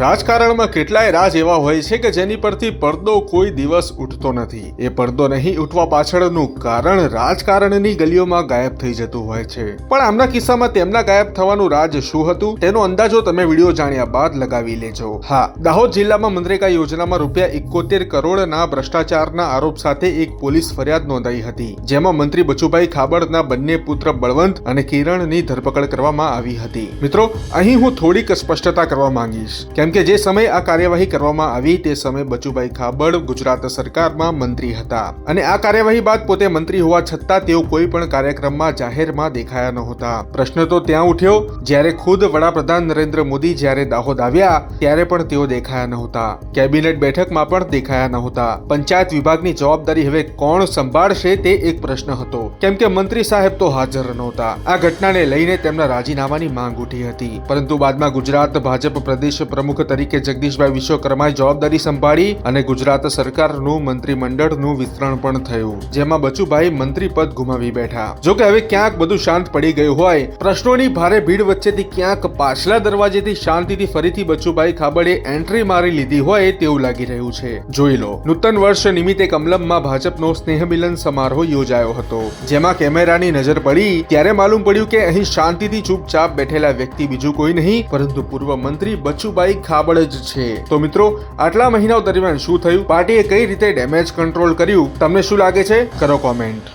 રાજકારણમાં કેટલાય રાજ એવા હોય છે કે જેની પરથી પડદો કોઈ દિવસ ઉઠતો નથી. એ પડદો નહીં ઉઠવા પાછળનું કારણ રાજકારણની ગલીઓમાં ગાયબ થઈ જતું હોય છે. પણ આમના કિસ્સામાં તેમના ગાયબ થવાનું રાજ શું હતું તેનો અંદાજો તમે વિડીયો જાણ્યા બાદ લગાવી લેજો. હા, દાહોદ જિલ્લામાં મનરેગા યોજનામાં ₹71 કરોડના ભ્રષ્ટાચારના આરોપ સાથે એક પોલીસ ફરિયાદ નોંધાઈ હતી, જેમાં મંત્રી બચુભાઈ ખાબડના બંને પુત્ર બળવંત અને કિરણની ધરપકડ કરવામાં આવી હતી. મિત્રો, અહીં હું થોડીક સ્પષ્ટતા કરવા માંગીશ, કેમ કે જે સમયે આ કાર્યવાહી કરવામાં આવી તે સમયે બચુભાઈ ખાબડ ગુજરાત સરકારમાં મંત્રી હતા અને આ કાર્યવાહી બાદ પોતે મંત્રી હોવા છતાં તેઓ કોઈ પણ કાર્યક્રમમાં જાહેરમાં દેખાયા નહોતા. પ્રશ્ન તો ત્યાં ઉઠ્યો જ્યારે ખુદ વડાપ્રધાન નરેન્દ્ર મોદી જ્યારે દાહોદ આવ્યા ત્યારે પણ તેઓ દેખાયા નહોતા. કેબિનેટ બેઠકમાં પણ દેખાયા નહોતા. પંચાયત વિભાગની જવાબદારી હવે કોણ સંભાળશે તે એક પ્રશ્ન હતો, કેમ કે મંત્રી સાહેબ તો હાજર નહોતા. આ ઘટનાને લઈને તેમના રાજીનામાની માંગ ઉઠી હતી, પરંતુ બાદમાં ગુજરાત ભાજપ પ્રદેશ પ્રમુખ તરીકે જગદીશભાઈ વિશ્વકર્માએ જવાબદારી સંભાળી અને ગુજરાત સરકારનું મંત્રીમંડળનું વિસ્તરણ પણ થયું, જેમાં બચુભાઈ મંત્રી પદ ગુમાવી બેઠા. જો કે હવે ક્યાંક બધું શાંત પડી ગયું હોય, પ્રશ્નોની ભારે ભીડ વચ્ચેથી ક્યાંક પાછલા દરવાજેથી શાંતિથી ફરીથી બચુભાઈ ખાબડે એન્ટ્રી મારી લીધી હોય તેવું લાગી રહ્યું છે. જોઈ લો, નૂતન વર્ષ નિમિત્તે કમલમમાં ભાજપનો સ્નેહ મિલન સમારોહ યોજાયો હતો, જેમાં કેમેરાની નજર પડી ત્યારે માલુમ પડ્યું કે અહીં શાંતિથી ચૂપચાપ બેઠેલા વ્યક્તિ બીજું કોઈ નહીં પરંતુ પૂર્વ મંત્રી બચુભાઈ ખાબડ જ છે. તો મિત્રો, આટલા મહિનાઓ દરમિયાન શું થયું, પાર્ટીએ કઈ રીતે ડેમેજ કંટ્રોલ કર્યું, તમને શું લાગે છે? કરો કોમેન્ટ.